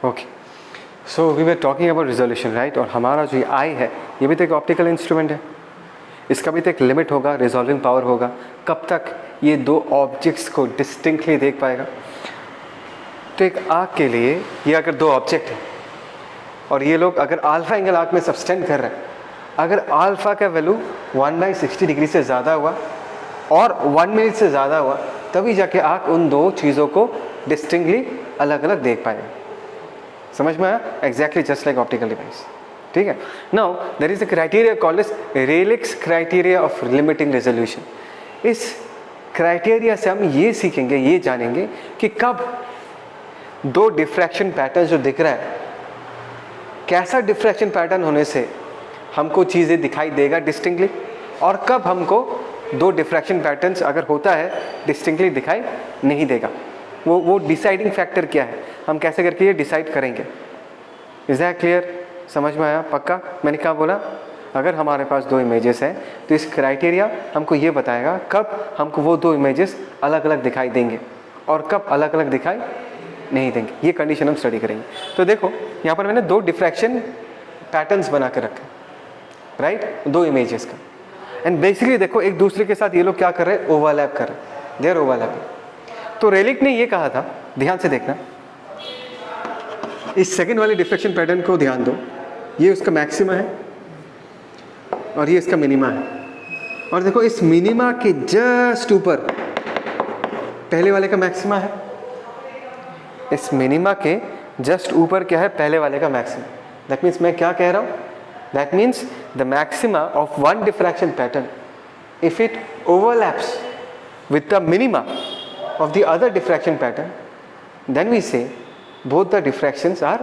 Okay, so we were talking about resolution, right. और हमारा जो आई है ये भी तो एक ऑप्टिकल इंस्ट्रूमेंट है, इसका भी तो एक लिमिट होगा, रिजॉल्विंग पावर होगा, कब तक ये दो ऑब्जेक्ट्स को डिस्टिंक्टली देख पाएगा। तो एक आँख के लिए ये अगर दो ऑब्जेक्ट है और ये लोग अगर अल्फा एंगल आँख में सब्सटेंड कर रहे हैं, अगर अल्फा का वैल्यू 1/60 डिग्री से ज़्यादा हुआ और 1 मिनट से ज़्यादा हुआ, तभी जाके आँख उन दो चीज़ों को डिस्टिंक्टली अलग अलग देख पाएगा। समझ में आया? Exactly just like optical device, ठीक है। Now there is a criteria called as Rayleigh's criteria of limiting resolution. इस क्राइटेरिया से हम ये सीखेंगे, ये जानेंगे कि कब दो डिफ्रैक्शन पैटर्न जो दिख रहा है, कैसा डिफ्रैक्शन पैटर्न होने से हमको चीज़ें दिखाई देगा डिस्टिंक्टली, और कब हमको दो डिफ्रैक्शन पैटर्न्स अगर होता है डिस्टिंक्टली दिखाई नहीं देगा। वो डिसाइडिंग फैक्टर क्या है, हम कैसे करके ये डिसाइड करेंगे। Is that clear? समझ में आया? पक्का? मैंने क्या बोला, अगर हमारे पास दो इमेजेस हैं तो इस क्राइटेरिया हमको ये बताएगा कब हमको वो दो इमेजेस अलग अलग दिखाई देंगे और कब अलग अलग दिखाई नहीं देंगे। ये कंडीशन हम स्टडी करेंगे। तो देखो यहाँ पर मैंने दो डिफ्रैक्शन पैटर्न्स बना के रखे, राइट, दो इमेजेस का। एंड बेसिकली देखो एक दूसरे के साथ ये लोग क्या कर रहे हैं, ओवरलैप कर रहे हैं, देयर ओवरलैपिंग। तो रेलिक ने ये कहा था, ध्यान से देखना, इस सेकंड वाले डिफ्रैक्शन पैटर्न को ध्यान दो, ये उसका मैक्सिमा है और ये इसका मिनिमा है। और देखो इस मिनिमा के जस्ट ऊपर पहले वाले का मैक्सिमा है, इस मिनिमा के जस्ट ऊपर क्या है, पहले वाले का मैक्सिमा। दैट मीन्स मैं क्या कह रहा हूँ, that means the maxima of one diffraction pattern if it overlaps with the minima of the other diffraction pattern, then we say both the diffractions are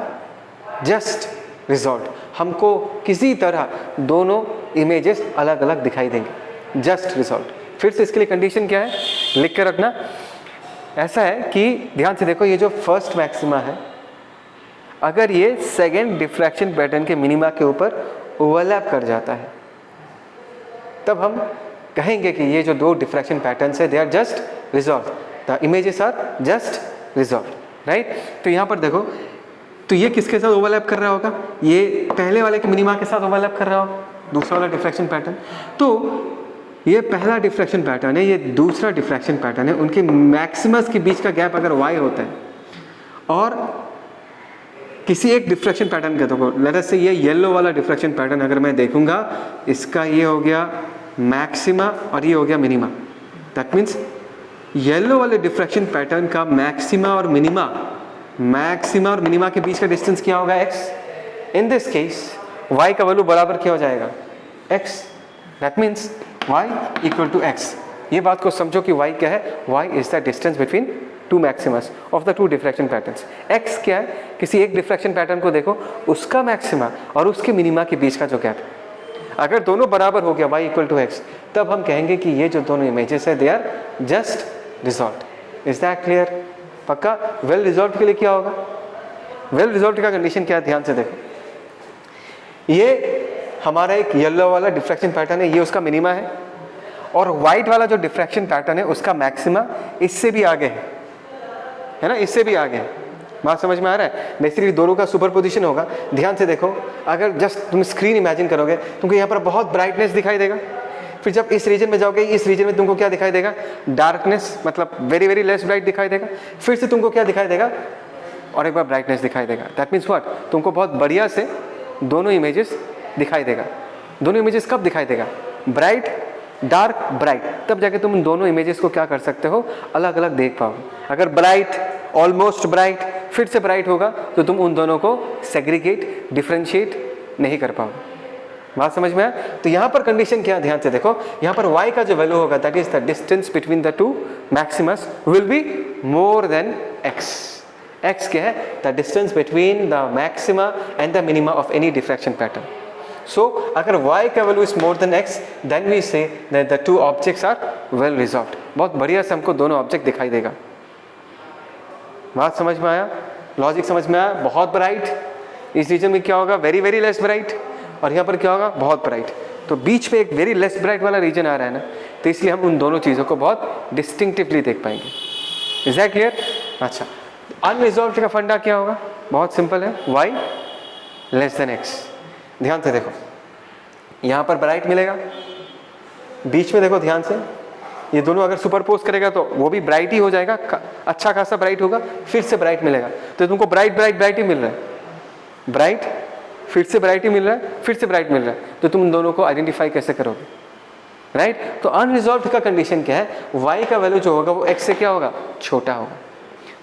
just resolved. हमको किसी तरह दोनों images अलग अलग दिखाई देंगे, just resolved। फिर से इसके लिए कंडीशन क्या है, लिख कर रखना। ऐसा है कि ध्यान से देखो, ये जो फर्स्ट मैक्सिमा है, अगर ये सेकेंड डिफ्रैक्शन पैटर्न के मिनिमा के ऊपर ओवरलैप कर जाता है, तब हम कहेंगे कि ये जो दो डिफ्रैक्शन पैटर्न्स है, they are just resolve, the images are just resolve, right. तो यहाँ पर देखो, तो ये किसके साथ ओवरलैप कर रहा होगा, ये पहले वाले के मिनिमा के साथ ओवरलैप कर रहा होगा, दूसरा वाला डिफ्रैक्शन पैटर्न। तो ये पहला डिफ्रैक्शन पैटर्न है, ये दूसरा डिफ्रैक्शन पैटर्न है, उनके मैक्सिमस के बीच का गैप अगर y होता है और किसी एक डिफ्रैक्शन पैटर्न का, देखो लेट अस से ये येलो वाला डिफ्रैक्शन पैटर्न अगर मैं देखूंगा, इसका ये हो गया मैक्सिमा और ये हो गया मिनिमा। दैट मीन्स येलो वाले डिफ्रैक्शन पैटर्न का मैक्सिमा और मिनिमा के बीच का डिस्टेंस क्या होगा, x। In this case y का वैल्यू बराबर क्या हो जाएगा, x। That means y equal to x। ये बात को समझो कि y क्या है, y is the distance between two Maximus of the two diffraction patterns. x क्या है, किसी एक डिफ्रैक्शन पैटर्न को देखो, उसका मैक्सिमा और उसके मिनिमा के बीच का जो गैप है, अगर दोनों बराबर हो गया y इक्वल टू x, तब हम कहेंगे कि ये जो दोनों इमेजेस है they are just resolved. Is that clear? पक्का? वेल रिजॉल्व्ड के लिए क्या होगा, वेल रिजॉल्व्ड का कंडीशन क्या है, ध्यान से देखो, ये हमारा एक येलो वाला डिफ्रैक्शन पैटर्न है, ये उसका मिनिमा है, और व्हाइट वाला जो डिफ्रैक्शन पैटर्न है उसका मैक्सिमा इससे भी आगे है ना, इससे भी आगे है। बात समझ में आ रहा है? बेसिकली दोनों का सुपरपोजिशन होगा। ध्यान से देखो, अगर जस्ट तुम स्क्रीन इमेजिन करोगे, तुमको यहाँ पर बहुत ब्राइटनेस दिखाई देगा, फिर जब इस रीजन में जाओगे, इस रीजन में तुमको क्या दिखाई देगा, डार्कनेस, मतलब वेरी वेरी लेस ब्राइट दिखाई देगा, फिर से तुमको क्या दिखाई देगा, और एक बार ब्राइटनेस दिखाई देगा। दैट मीन्स व्हाट, तुमको बहुत बढ़िया से दोनों इमेजेस दिखाई देगा। दोनों इमेजेस कब दिखाई देगा, ब्राइट डार्क ब्राइट, तब जाके तुम दोनों इमेजेस को क्या कर सकते हो, अलग अलग देख पाओगे। अगर ब्राइट, ऑलमोस्ट ब्राइट, फिर से ब्राइट होगा, तो तुम उन दोनों को सेग्रीगेट, डिफरेंशिएट नहीं कर पाओगे। बात समझ में आया? तो यहाँ पर कंडीशन क्या, ध्यान से देखो, यहाँ पर y का जो वैल्यू होगा, that is the distance between the two Maximus will be more than x। x क्या है, the distance between the maxima and the minima of any diffraction pattern. So अगर y का value is more than x, then we say that the two objects are well resolved। बहुत बढ़िया से हमको दोनों object दिखाई देगा। बात समझ में आया, लॉजिक समझ में आया? बहुत ब्राइट, इस रीजन में क्या होगा, वेरी वेरी लेस ब्राइट, और यहाँ पर क्या होगा, बहुत ब्राइट। तो बीच पे एक वेरी लेस ब्राइट वाला रीजन आ रहा है ना, तो इसलिए हम उन दोनों चीज़ों को बहुत डिस्टिंक्टिवली देख पाएंगे। Is that clear? अच्छा, अनरिजॉल्व का फंडा क्या होगा? बहुत सिंपल है, y लेस देन x। ध्यान से देखो, यहाँ पर ब्राइट मिलेगा, बीच में देखो ध्यान से, ये दोनों अगर सुपरपोज करेगा तो वो भी ब्राइट ही हो जाएगा, अच्छा खासा ब्राइट होगा, फिर से ब्राइट मिलेगा, तो तुमको ब्राइट ब्राइट ब्राइट ही मिल रहा है, ब्राइट फिर से ब्राइट ही मिल रहा है, फिर से ब्राइट मिल रहा है, तो तुम दोनों को आइडेंटिफाई कैसे करोगे? राइट? तो अनरिजॉल्व का कंडीशन क्या है? y का वैल्यू जो होगा वो x से क्या होगा? छोटा होगा।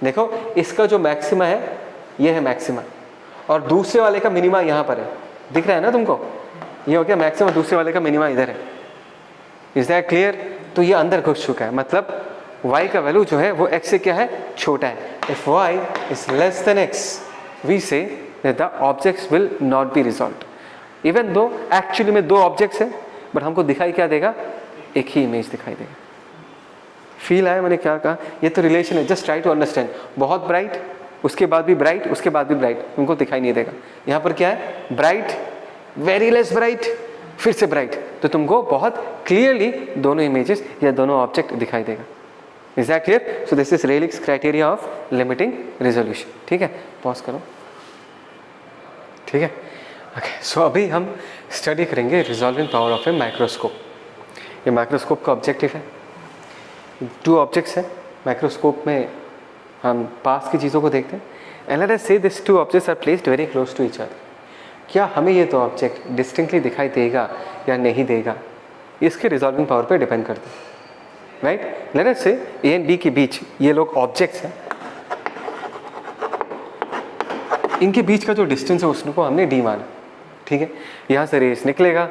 देखो इसका जो मैक्सिमा है ये है मैक्सिमा, और दूसरे वाले का मिनिमा यहाँ पर है, दिख रहा है ना तुमको? ये हो गया मैक्सिमा, दूसरे वाले का मिनिमा इधर है। Is that clear? तो ये अंदर घुस चुका है, मतलब y का वैल्यू जो है वो x से क्या है? छोटा है। If y is less than x, we say that the objects will not be resolved, even though actually में दो ऑब्जेक्ट्स है, बट हमको दिखाई क्या देगा? एक ही इमेज दिखाई देगा। फील आया मैंने क्या कहा? ये तो रिलेशन है, जस्ट ट्राई टू अंडरस्टैंड। बहुत ब्राइट, उसके बाद भी ब्राइट, उसके बाद भी ब्राइट, उनको दिखाई नहीं देगा। यहाँ पर क्या है? ब्राइट, वेरी लेस ब्राइट, फिर से ब्राइट, तो तुमको बहुत क्लियरली दोनों इमेजेस या दोनों ऑब्जेक्ट दिखाई देगा। Is that clear? So this is relics criteria of limiting resolution. ठीक है, पॉज करो। ठीक है, ओके। सो अभी हम स्टडी करेंगे resolving power of a microscope. ये माइक्रोस्कोप का ऑब्जेक्टिव है। टू ऑब्जेक्ट्स है माइक्रोस्कोप में, हम पास की चीज़ों को देखते हैं। And let us say this two objects are placed very close to each other. क्या हमें ये दो ऑब्जेक्ट डिस्टिंक्टली दिखाई देगा या नहीं देगा, इसके रिजॉल्विंग पावर पे डिपेंड करते हैं। राइट? लेट अस से ए एंड बी के बीच ये लोग ऑब्जेक्ट्स हैं, इनके बीच का जो डिस्टेंस है उसको हमने डी माना। ठीक है, यहाँ से रेस निकलेगा,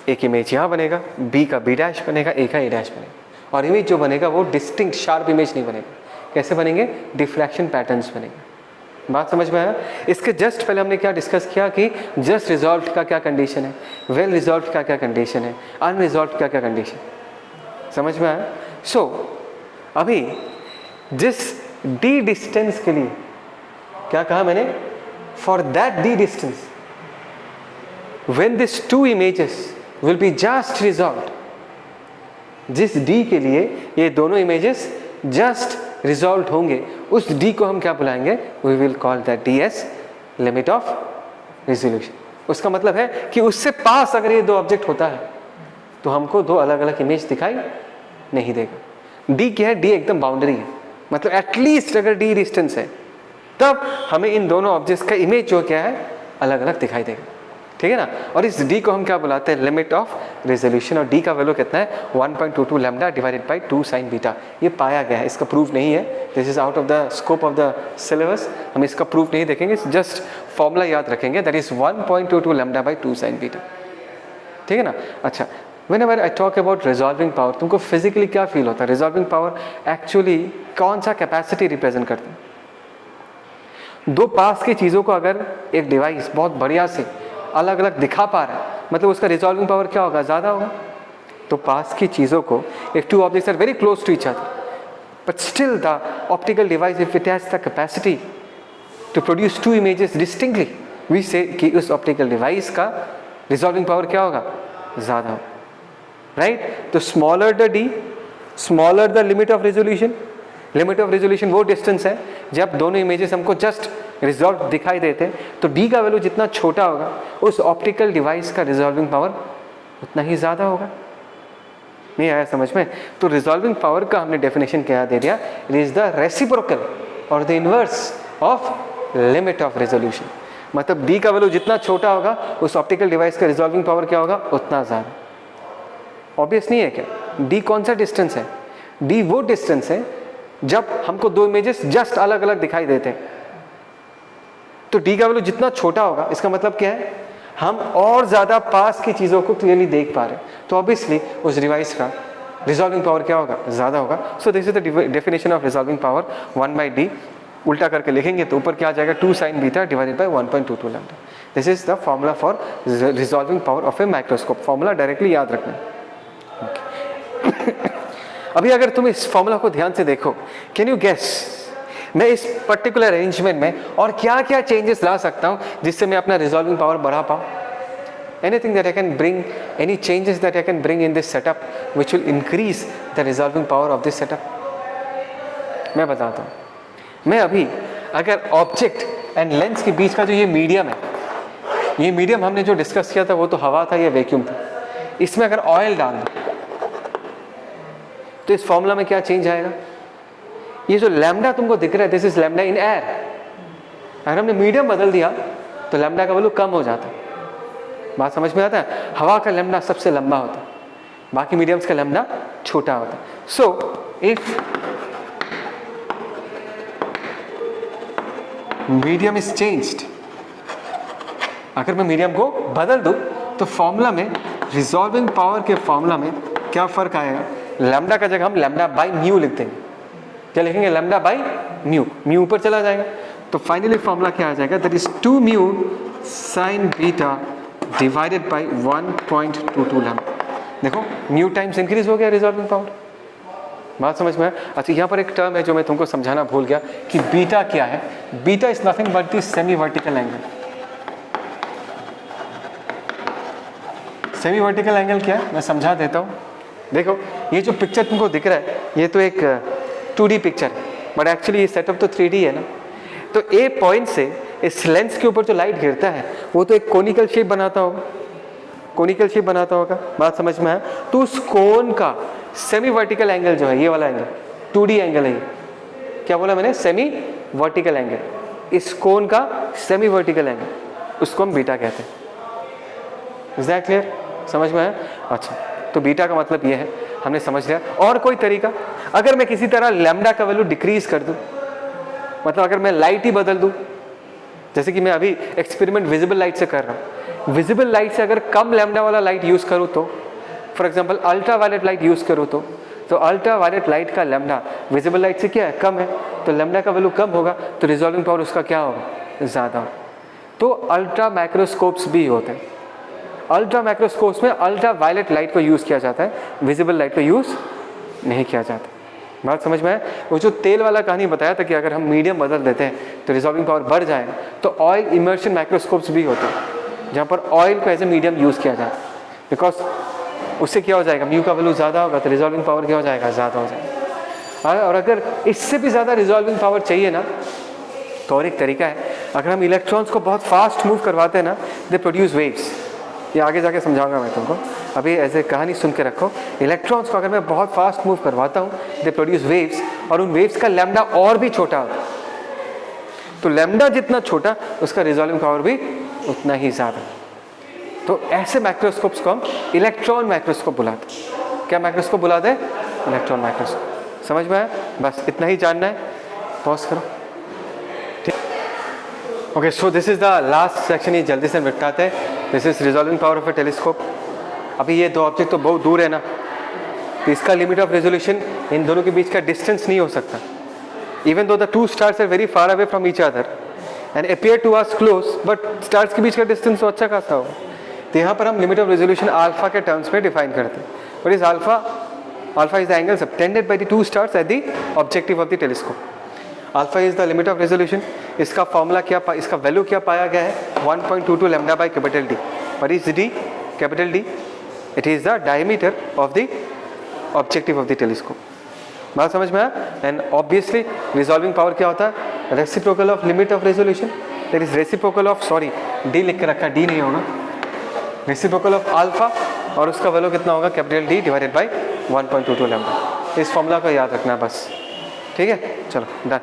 एक इमेज यहाँ बनेगा, बी का बी डैश बनेगा, ए का ए डैश बनेगा, और इमेज जो बनेगा वो डिस्टिंक्ट शार्प इमेज नहीं बनेगा। कैसे बनेंगे? डिफ्रैक्शन पैटर्न्स बनेंगे। बात समझ में आया? इसके जस्ट पहले हमने क्या डिस्कस किया कि जस्ट रिजॉल्व का क्या कंडीशन है, वेल रिजॉल्व का क्या कंडीशन है, अनरिजॉल्व का क्या कंडीशन, समझ में आया? सो अभी जिस डी डिस्टेंस के लिए क्या कहा मैंने? For that D distance when these two images will be just resolved, जिस d के लिए ये दोनों images just resolved होंगे, उस d को हम क्या बुलाएंगे? we will call that d as limit of resolution। उसका मतलब है कि उससे पास अगर ये दो ऑब्जेक्ट होता है तो हमको दो अलग अलग इमेज दिखाई नहीं देगा। d क्या है? d एकदम बाउंड्री है, मतलब एटलीस्ट अगर d डिस्टेंस है तब हमें इन दोनों ऑब्जेक्ट्स का इमेज जो क्या है अलग अलग दिखाई देगा। ठीक है ना? और इस d को हम क्या बुलाते हैं? Limit of resolution. और d का वैल्यू कितना है? 1.22 lambda divided by 2 sign beta. ये पाया गया है, इसका प्रूफ नहीं है, this is out of the scope of the syllabus, हम इसका प्रूफ नहीं देखेंगे, जस्ट फॉर्मूला याद रखेंगे, that is 1.22 lambda by 2 sign beta. ठीक है ना? अच्छा, whenever I talk about resolving power, तुमको फिजिकली क्या फील होता है? रिजॉल्विंग पावर एक्चुअली कौन सा कैपेसिटी रिप्रेजेंट करती है? दो पास की चीज़ों को अगर एक डिवाइस बहुत बढ़िया से अलग अलग दिखा पा रहा है, मतलब उसका रिजॉल्विंग पावर क्या होगा? ज़्यादा होगा। तो पास की चीज़ों को, if two objects are very close to each other but still the optical device if it has the capacity to produce two images distinctly, we say कि उस ऑप्टिकल डिवाइस का रिजॉल्विंग पावर क्या होगा? ज़्यादा होगा। राइट? तो smaller the d, smaller the limit of resolution. Limit of resolution वो distance है जब दोनों इमेजेस हमको जस्ट रिजॉल्व दिखाई देते हैं, तो डी का वैल्यू जितना छोटा होगा उस ऑप्टिकल डिवाइस का रिजॉल्विंग पावर उतना ही ज़्यादा होगा। नहीं आया समझ में? तो रिजॉल्विंग पावर का हमने डेफिनेशन क्या दे दिया? इट इज द रेसिप्रोकल और the inverse of limit of resolution. मतलब डी का वैल्यू जितना छोटा होगा उस ऑप्टिकल डिवाइस का रिजॉल्विंग पावर क्या होगा? उतना ज़्यादा। ऑब्वियस नहीं है क्या? डी कौन सा डिस्टेंस है? डी वो डिस्टेंस है जब हमको दो इमेजेस जस्ट अलग अलग दिखाई देते हैं, तो डी का वैल्यू जितना छोटा होगा इसका मतलब क्या है? हम और ज़्यादा पास की चीज़ों को क्लियरली देख पा रहे हैं, तो ऑब्वियसली उस डिवाइस का रिजॉल्विंग पावर क्या होगा? ज़्यादा होगा। So this is the definition of resolving power 1/d। उल्टा करके लिखेंगे तो ऊपर क्या आ जाएगा? 2 sign beta divided by 1.22 lambda. This is the formula for resolving power of a microscope. Formula directly याद रखना। अभी अगर तुम इस फॉर्मूला को ध्यान से देखो, कैन यू गेस मैं इस पर्टिकुलर अरेंजमेंट में और क्या क्या चेंजेस ला सकता हूं जिससे मैं अपना रिजॉल्विंग पावर बढ़ा पाऊं? Anything that I can bring, any changes that I can bring in this setup which will increase the resolving power of this setup? मैं बताता हूं। मैं अभी अगर ऑब्जेक्ट एंड लेंस के बीच का जो ये मीडियम है, ये मीडियम हमने जो डिस्कस किया था वो तो हवा था या वैक्यूम था, इसमें अगर ऑयल डाल दो तो इस फॉर्मूला में क्या चेंज आएगा? ये जो लैम्डा तुमको दिख रहा है, this is lambda in air. अगर हमने मीडियम बदल दिया तो लैम्डा का वैल्यू कम हो जाता है। बात समझ में आता है? हवा का लैम्डा सबसे लंबा होता है, बाकी मीडियम्स का लैम्डा छोटा होता है। So if medium is changed, अगर मैं मीडियम को बदल दूं तो फॉर्मूला में, रिजॉल्विंग पावर के फॉर्मूला में क्या फर्क आएगा? लैम्डा का जगह हम लैम्डा बाई म्यू लिख देंगे। क्या लिखेंगे? Lambda by mu. म्यू ऊपर चला जाएगा तो फाइनली फॉर्मूला क्या आ जाएगा? That is 2 mu sign beta divided by 1.22 lambda. देखो म्यू टाइम्स इंक्रीज हो गया रिजॉल्विंग पावर। बात समझ में आया? अच्छा, यहाँ पर एक टर्म है जो मैं तुमको समझाना भूल गया कि बीटा क्या है। Beta is nothing but the semi vertical angle. Semi vertical angle क्या है मैं समझा देता हूँ। देखो ये जो पिक्चर तुमको दिख रहा है ये तो एक 2D पिक्चर है, बट एक्चुअली ये सेटअप तो 3D है ना। तो ए पॉइंट से इस लेंस के ऊपर जो लाइट गिरता है वो तो एक कोनिकल शेप बनाता होगा, कोनिकल शेप बनाता होगा। बात समझ में आया? तो उस कोन का सेमी वर्टिकल एंगल जो है, ये वाला एंगल 2D एंगल है। क्या बोला मैंने? Semi vertical angle. इस कोन का सेमी वर्टिकल एंगल, उसको हम बीटा कहते हैं। Is that clear? समझ में आया? अच्छा, तो बीटा का मतलब ये है, हमने समझ लिया। और कोई तरीका? अगर मैं किसी तरह लैम्डा का वैल्यू डिक्रीज कर दूं, मतलब अगर मैं लाइट ही बदल दूं, जैसे कि मैं अभी एक्सपेरिमेंट विजिबल लाइट से कर रहा हूं, विजिबल लाइट से अगर कम लैम्डा वाला लाइट यूज करूं तो, for example ultraviolet light use करूं तो अल्ट्रा वायलेट लाइट का लैम्डा विजिबल लाइट से क्या है? कम है। तो लैम्डा का वैल्यू कम होगा तो रिजॉल्विंग पावर उसका क्या होगा? ज़्यादा होगा। तो अल्ट्रा माइक्रोस्कोप्स भी होते हैं। अल्ट्रा माइक्रोस्कोप्स में अल्ट्रा वायलेट लाइट को यूज़ किया जाता है, विजिबल लाइट को यूज़ नहीं किया जाता। बात समझ में आए? वो जो तेल वाला कहानी बताया था कि अगर हम मीडियम बदल देते हैं तो रिजॉल्विंग पावर बढ़ जाएगा, तो ऑयल इमर्शन माइक्रोस्कोप्स भी होते हैं जहाँ पर ऑयल को एज ए मीडियम यूज़ किया जाए, बिकॉज उससे क्या हो जाएगा? म्यू का वैल्यू ज़्यादा होगा तो रिजॉल्विंग पावर क्या हो जाएगा? ज़्यादा हो जाएगा। और अगर इससे भी ज़्यादा रिजॉल्विंग पावर चाहिए ना, तो और एक तरीका है, अगर हम इलेक्ट्रॉन्स को बहुत फास्ट मूव करवाते हैं ना, दे प्रोड्यूस वेव्स। ये आगे जाके समझाऊंगा मैं तुमको, अभी ऐसे कहानी सुन के रखो। इलेक्ट्रॉन्स को अगर मैं बहुत फास्ट मूव करवाता हूँ, दे प्रोड्यूस वेव्स, और उन वेव्स का लैम्डा और भी छोटा होता है। तो लैम्डा जितना छोटा उसका रिजॉल्विंग पावर भी उतना ही ज़्यादा। तो ऐसे माइक्रोस्कोप्स को हम इलेक्ट्रॉन माइक्रोस्कोप बुलाते हैं। क्या माइक्रोस्कोप बुलाते हैं? Electron microscope. समझ में आया? बस इतना ही जानना है। पॉज करो। ठीक। Okay, so this is the last section. ये जल्दी से निपटाते हैं। This is resolving power of A telescope. अभी ये दो ऑब्जेक्ट तो बहुत दूर है ना, तो इसका लिमिट ऑफ रेजोल्यूशन इन दोनों के बीच का डिस्टेंस नहीं हो सकता। Even though the two stars are very far away from each other and appear to us close, but stars के बीच का डिस्टेंस तो अच्छा खासा होगा। तो यहाँ पर हम लिमिट ऑफ रेजोल्यूशन अल्फा के टर्म्स में डिफाइन करते हैं। What is alpha? Alpha is the angle subtended by the two stars at the objective of the telescope. Alpha is the limit of resolution. इसका फॉर्मूला क्या, इसका value क्या पाया गया है? 1.22 lambda by capital D. What is D? Capital D, it is the diameter of the objective of the telescope. बात समझ में आया? एंड ऑब्वियसली रिजॉल्विंग पावर क्या होता है? Reciprocal of limit of resolution, that is reciprocal of, sorry D लिख के रखा, डी नहीं होगा, रेसिप्रोकल ऑफ अल्फा, और उसका वैल्यू कितना होगा? Capital D divided by 1.22 lambda. इस फॉर्मूला को याद रखना बस। ठीक है, चलो डन।